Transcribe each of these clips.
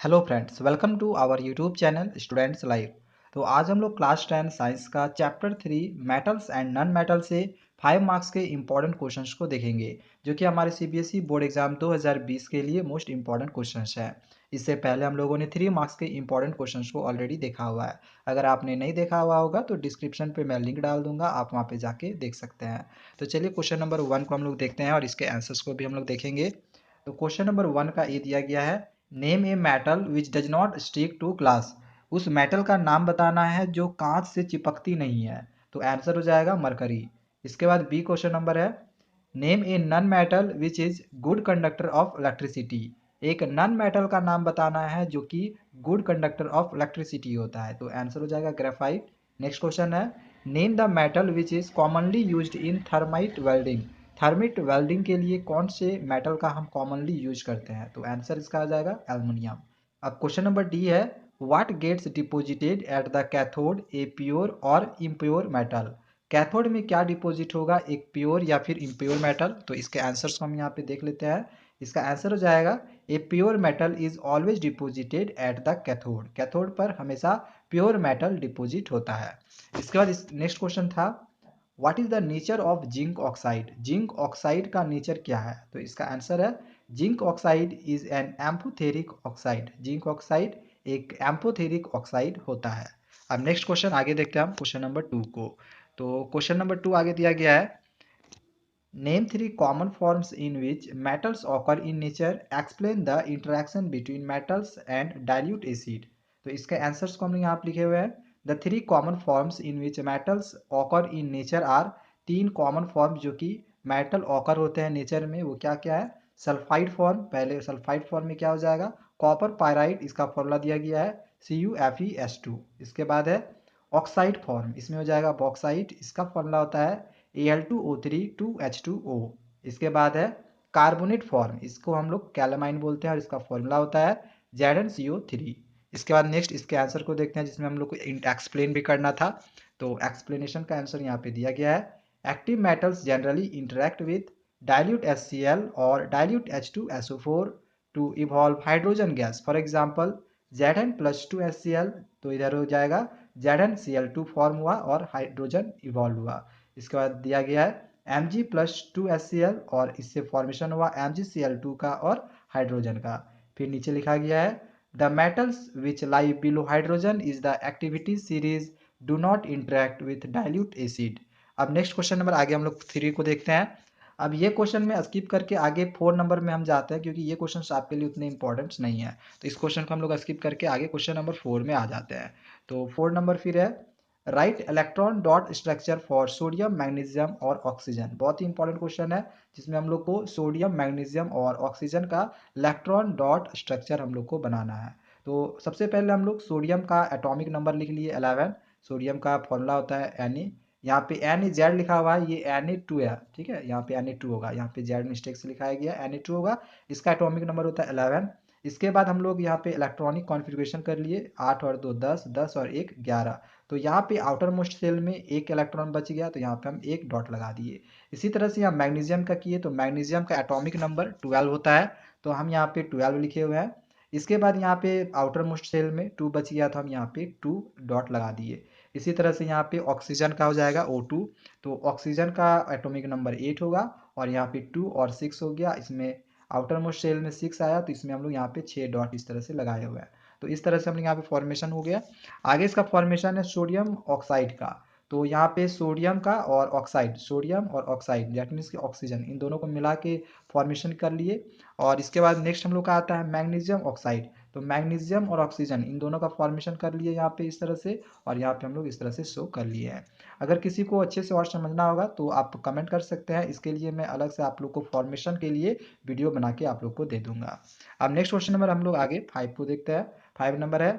Hello friends, welcome to our YouTube channel students live. तो आज हम लोग क्लास 10 साइंस का chapter 3 metals and non metal से 5 मार्क्स के इंपॉर्टेंट क्वेश्चंस को देखेंगे, जो कि हमारे सीबीएसई बोर्ड एग्जाम 2020 के लिए मोस्ट इंपॉर्टेंट क्वेश्चंस है। इससे पहले हम लोगों ने 3 मार्क्स के इंपॉर्टेंट क्वेश्चंस को ऑलरेडी देखा हुआ है। अगर आपने नहीं देखा हुआ होगा तो डिस्क्रिप्शन पे मैं लिंक डाल दूंगा, आप वहाँ पे जाके देख सकते हैं। तो चलिए क्वेश्चन नंबर 1 को हम लोग देखते हैं और इसके आंसर्स को भी हम लोग देखेंगे। तो क्वेश्चन नंबर 1 का ये दिया गया है, name a metal which does not stick to glass. उस मेटल का नाम बताना है जो कांच से चिपकती नहीं है। तो आंसर हो जाएगा मरकरी। इसके बाद बी क्वेश्चन नंबर है, name A non metal which is good conductor of electricity. एक नॉन मेटल का नाम बताना है जो कि गुड कंडक्टर ऑफ इलेक्ट्रिसिटी होता है। तो आंसर हो जाएगा ग्रेफाइट। नेक्स्ट क्वेश्चन है, name the metal which is commonly used in thermite welding. Thermite welding के लिए कौन से मेटल का हम कॉमनली यूज करते हैं। तो आंसर इसका आ जाएगा एल्युमिनियम। अब क्वेश्चन नंबर डी है, what gets deposited at the cathode, a pure और इम्प्योर मेटल। कैथोड में क्या डिपॉजिट होगा, एक प्योर या फिर इम्प्योर मेटल। तो इसके आंसर्स को हम यहाँ पे देख लेते हैं। इसका आंसर हो जाएगा, a pure metal is always deposited at the cathode. Cathode पर हमेशा प्योर मेटल डिपॉजिट होता है। इसके बाद नेक्स्ट क्वेश्चन था, what is the nature of zinc oxide. Zinc oxide का नेचर क्या है। तो इसका आंसर है, zinc oxide is an amphoteric oxide. Zinc oxide एक एम्फोथेरिक ऑक्साइड होता है। अब नेक्स्ट क्वेश्चन आगे देखते हैं हम क्वेश्चन नंबर 2 को। तो क्वेश्चन नंबर 2 आगे दिया गया है, name 3 common forms in which metals occur in nature, explain the interaction between metals and dilute acid. तो इसके आंसर्स को हमने यहाँ पे लिखे हुए हैं, the 3 common forms in which metals occur in nature are. 3 common form जो कि मेटल ऑकर होते हैं नेचर में, वो क्या क्या है। सल्फाइड फॉर्म, पहले सल्फाइड फॉर्म में क्या हो जाएगा, कॉपर पायराइड, इसका फॉर्मूला दिया गया है CuFeS2। इसके बाद है ऑक्साइड फॉर्म, इसमें हो जाएगा बॉक्साइट, इसका फॉर्मूला होता है Al2O3 2H2O। इसके बाद है कार्बोनेट फॉर्म, इसको हम लोग कैलामाइन बोलते हैं और इसका फॉर्मूला होता है ZnCO3। इसके बाद नेक्स्ट इसके आंसर को देखते हैं, जिसमें हम लोग को एक्सप्लेन भी करना था। तो एक्सप्लेनेशन का आंसर यहाँ पे दिया गया है, active metals generally interact with dilute HCl और dilute H2SO4 to evolve hydrogen gas. For example Zn+2HCl, तो इधर हो जाएगा ZnCl2 फॉर्म हुआ और हाइड्रोजन इवॉल्व हुआ। इसके बाद दिया गया है Mg+2HCl और इससे फॉर्मेशन हुआ MgCl2 का और हाइड्रोजन का। फिर नीचे लिखा गया है, the metals which lie below hydrogen is the activity series do not interact with dilute acid. अब नेक्स्ट क्वेश्चन नंबर आगे हम लोग 3 को देखते हैं। अब ये क्वेश्चन में स्किप करके आगे 4 नंबर में हम जाते हैं, क्योंकि ये क्वेश्चन आपके लिए उतने इंपॉर्टेंट नहीं है। तो इस क्वेश्चन को हम लोग स्किप करके आगे क्वेश्चन नंबर 4 में आ जाते हैं। तो 4 नंबर फिर है, right electron dot structure for sodium magnesium और ऑक्सीजन। बहुत ही इंपॉर्टेंट क्वेश्चन है, जिसमें हम लोग को सोडियम मैग्नीशियम और ऑक्सीजन का इलेक्ट्रॉन डॉट स्ट्रक्चर हम लोग को बनाना है। तो सबसे पहले हम लोग सोडियम का एटॉमिक नंबर लिख लिए 11। सोडियम का फॉर्मूला होता है Na, यहाँ पे Na लिखा हुआ है, ये Na2 है, ठीक है, यहाँ पे Na2 होगा, यहाँ पे Z मिस्टेक से लिखाया गया, Na2 होगा। इसका एटॉमिक नंबर होता है 11। इसके बाद हम लोग यहाँ पे इलेक्ट्रॉनिक कॉन्फ़िगरेशन कर लिए, 8 और 2 10, 10 और 1 11। तो यहाँ पे आउटर मोस्ट सेल में एक इलेक्ट्रॉन बच गया, तो यहाँ पे हम एक डॉट लगा दिए। इसी तरह से यहाँ मैग्नीशियम का किए, तो मैग्नीशियम का एटॉमिक नंबर 12 होता है, तो हम यहाँ पे 12 लिखे हुए हैं। इसके बाद यहाँ पे आउटर मोस्ट सेल में 2 बच गया, तो हम यहाँ पे 2 डॉट लगा दिए। इसी तरह से यहाँ पे ऑक्सीजन का हो जाएगा O2, तो ऑक्सीजन का एटॉमिक नंबर 8 होगा और यहाँ पे 2 और 6 हो गया। इसमें आउटर मोस्ट सेल में 6 आया, तो इसमें हम लोग यहाँ पे 6 डॉट इस तरह से लगाए हुए हैं। तो इस तरह से हम लोग यहाँ पे फॉर्मेशन हो गया। आगे इसका फॉर्मेशन है सोडियम ऑक्साइड का। तो यहाँ पे सोडियम का और ऑक्साइड, सोडियम और ऑक्साइड दैट मीन्स कि ऑक्सीजन, इन दोनों को मिला के फॉर्मेशन कर लिए। और इसके बाद नेक्स्ट हम लोग का आता है मैग्नीशियम ऑक्साइड। तो मैग्नीशियम और ऑक्सीजन इन दोनों का फॉर्मेशन कर लिए यहाँ पे इस तरह से, और यहाँ पे हम लोग इस तरह से शो कर लिए हैं। अगर किसी को अच्छे से और समझना होगा तो आप कमेंट कर सकते हैं, इसके लिए मैं अलग से आप लोग को फॉर्मेशन के लिए वीडियो बना के आप लोग को दे दूंगा। अब नेक्स्ट क्वेश्चन नंबर हम लोग आगे 5 को देखते हैं। 5 नंबर है,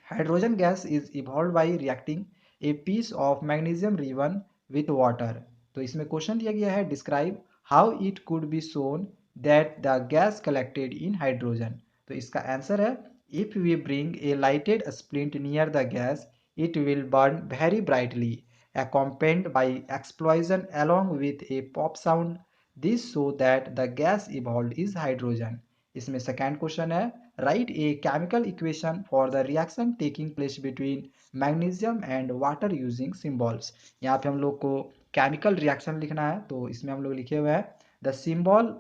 hydrogen gas is evolve by reacting a piece of magnesium ribbon with water. तो इसमें क्वेश्चन दिया गया है, describe how it could be shown that the gas collected in hydrogen. तो इसका आंसर है, if we bring a lighted splint near the gas it will burn very brightly, accompanied by explosion along with a pop sound. This show that the gas evolved is hydrogen. इसमें second question है, Write a chemical equation for the reaction taking place between magnesium and water using symbols. यहाँ पे हम लोग को chemical reaction लिखना है, तो इसमें हम लोग लिखे हुए हैं the symbol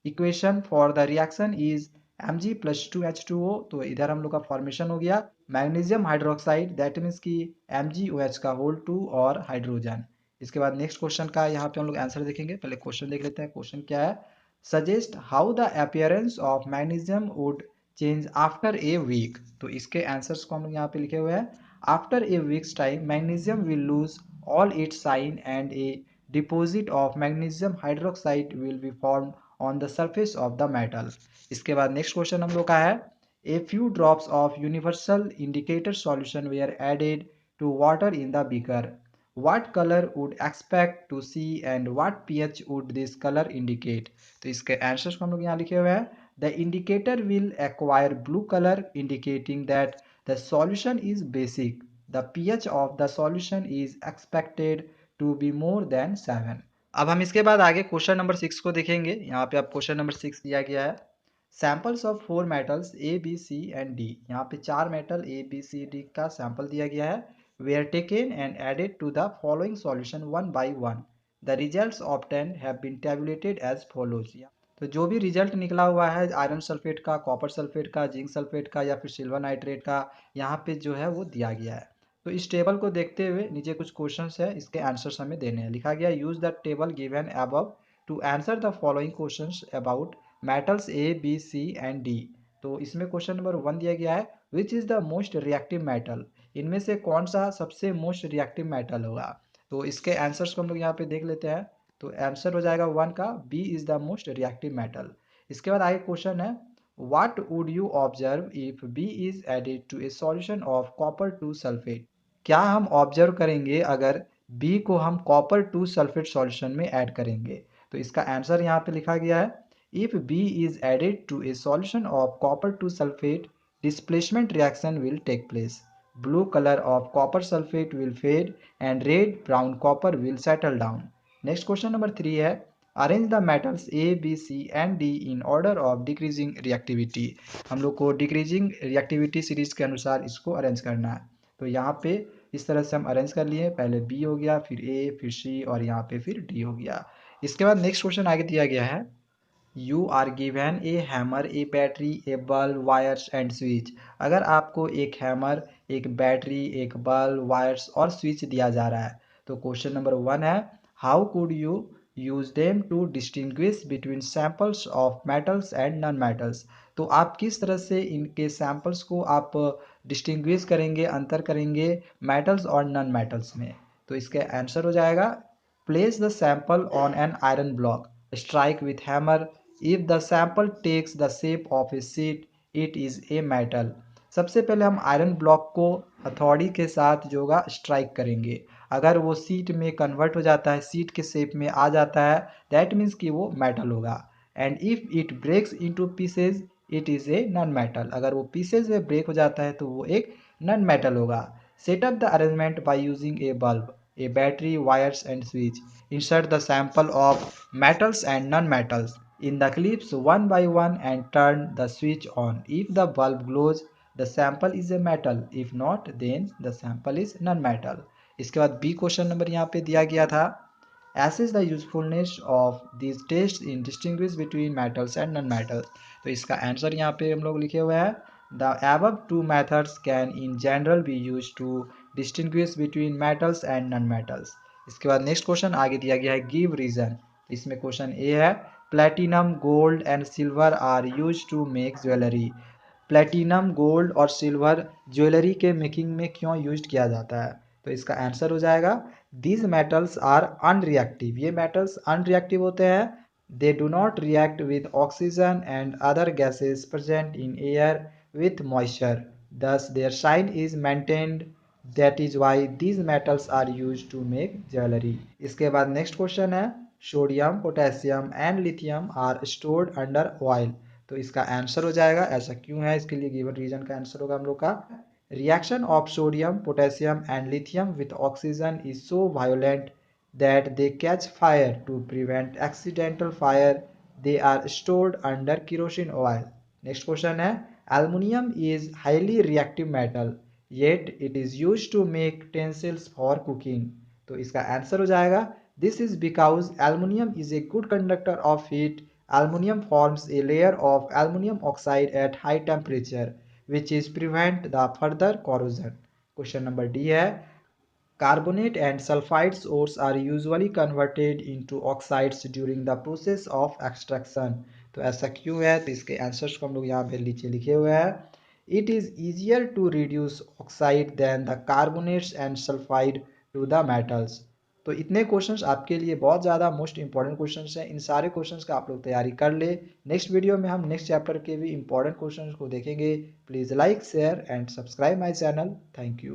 equation for the reaction is Mg+2H2O। तो इधर हम लोग का फॉर्मेशन हो गया मैग्नीशियम हाइड्रोक्साइड, दैट मीन्स की MgOH का होल 2 और हाइड्रोजन। इसके बाद नेक्स्ट क्वेश्चन का यहाँ पे हम लोग आंसर देखेंगे। पहले क्वेश्चन देख लेते हैं। क्वेश्चन क्या है, suggest how the appearance of magnesium would change after a week. तो इसके आंसर्स को हम लोग यहाँ पे लिखे हुए हैं after a week's time magnesium will lose all its shine and a deposit of magnesium hydroxide will be formed on the surface of the metal। इसके बाद नेक्स्ट क्वेश्चन हम लोग का है a few drops of universal indicator solution were added to water in the beaker, what color would expect to see and what pH would this color indicate। तो इसके answers को हम लोग यहाँ लिखे हुए हैं the indicator will acquire blue color indicating that the solution is basic, the pH of the solution is expected to be more than 7। अब हम इसके बाद आगे क्वेश्चन नंबर 6 को देखेंगे। यहाँ पे आप क्वेश्चन नंबर 6 दिया गया है samples of 4 metals A B C and D. यहाँ पे 4 metal A B C D का सैंपल दिया गया है were taken and added to the following solution one by one। The results obtained have been tabulated as follows। तो जो भी result निकला हुआ है आयरन सल्फेट का, कॉपर सल्फेट का, जिंक सल्फेट का या फिर सिल्वर नाइट्रेट का, यहाँ पे जो है वो दिया गया है। तो इस टेबल को देखते हुए नीचे कुछ क्वेश्चंस है, इसके आंसर्स हमें देने हैं। लिखा गया use the table given above to answer the following questions about metals A B C and D. तो इसमें क्वेश्चन नंबर 1 दिया गया है which is the most reactive metal. इनमें से कौन सा सबसे मोस्ट रिएक्टिव मेटल होगा। तो इसके आंसर्स को हम लोग यहाँ पे देख लेते हैं। तो आंसर हो जाएगा 1 का B is the most reactive metal. इसके बाद आगे क्वेश्चन है what would you observe if B is added to a solution of copper 2 sulphate. क्या हम ऑब्जर्व करेंगे अगर बी को हम कॉपर 2 सल्फेट सॉल्यूशन में ऐड करेंगे। तो इसका आंसर यहाँ पे लिखा गया है if B is added to a solution of copper 2 sulphate displacement reaction will take place, blue color of copper sulfate will fade and red brown copper will settle down। next question number 3 है arrange the metals A B C and D in order of decreasing reactivity। हम लोग को decreasing reactivity series के अनुसार इसको arrange करना है। तो यहाँ पे इस तरह से हम अरेंज कर लिए, पहले B हो गया, फिर A, फिर C और यहाँ पे फिर D हो गया। इसके बाद नेक्स्ट क्वेश्चन आगे दिया गया है you are given a hammer, a battery, a bulb, wires and switch. अगर आपको एक हैमर, एक बैटरी, एक बल्ब, वायर्स और स्विच दिया जा रहा है तो क्वेश्चन नंबर 1 है how could you use them to distinguish between samples of metals and non metals. तो आप किस तरह से इनके सैंपल्स को आप डिस्टिंग्विश करेंगे, अंतर करेंगे मेटल्स और नॉन मेटल्स में। तो इसका आंसर हो जाएगा place the sample on an iron block, strike with hammer, if the sample takes the shape of a sheet it is a metal। सबसे पहले हम आयरन ब्लॉक को हथौड़ी के साथ जो होगा स्ट्राइक करेंगे, अगर वो सीट में कन्वर्ट हो जाता है, सीट के शेप में आ जाता है, दैट मीन्स कि वो मेटल होगा। And if it breaks into pieces it is a non metal. अगर वो पीसेज में ब्रेक हो जाता है तो वो एक नॉन मेटल होगा। Set up the arrangement by using A bulb, a battery, wires and switch। Insert the sample of metals and non-metals in the clips one by one and turn the switch on। If the bulb glows, the sample is a metal, if not then the sample is non-metal। इसके बाद B question number यहाँ पे दिया गया था assess the usefulness of these tests in distinguish between metals and non-metals। तो इसका answer यहाँ पे हम लोग लिखे हुए हैं the above two methods can in general be used to distinguish between metals and non-metals। इसके बाद नेक्स्ट क्वेश्चन आगे दिया गया है गिव रीजन। इसमें क्वेश्चन ए है platinum, gold and silver are use to make jewellery. Platinum, gold और silver jewellery के मेकिंग में क्यों यूज किया जाता है। तो इसका आंसर हो जाएगा दीज मेटल्स आर अनरिएक्टिव। ये मेटल्स अनरिएक्टिव होते हैं, they do not react with oxygen and other gases present in air with moisture, thus their shine is maintained, that is why these metals are used to make jewelry। इसके बाद next question है sodium, potassium and lithium are stored under oil. तो इसका answer हो जाएगा ऐसा क्यों है, इसके लिए गिवन रीजन का आंसर होगा हम लोग का reaction of sodium, potassium and lithium with oxygen is so violent that they catch fire। to prevent accidental fire they are stored under kerosene oil। Next question है Aluminium is highly reactive metal, yet it is used to make utensils for cooking. तो इसका answer हो जाएगा this is because aluminium is a good conductor of heat. Aluminium forms a layer of aluminium oxide at high temperature, which is prevent the further corrosion. Question number D है carbonate and sulfides ores are usually converted into oxides during the process of extraction. तो ऐसा क्यों है? तो इसके answers को हम लोग यहाँ पे नीचे लिखे हुए हैं. It is easier to reduce oxide than the carbonates and sulfide to the metals. तो इतने क्वेश्चंस आपके लिए बहुत ज़्यादा मोस्ट इंपॉर्टेंट क्वेश्चंस हैं. इन सारे क्वेश्चंस का आप लोग तैयारी कर ले. नेक्स्ट वीडियो में हम नेक्स्ट चैप्टर के भी इंपॉर्टेंट क्वेश्चंस को देखेंगे. Please like share and subscribe my channel. Thank you.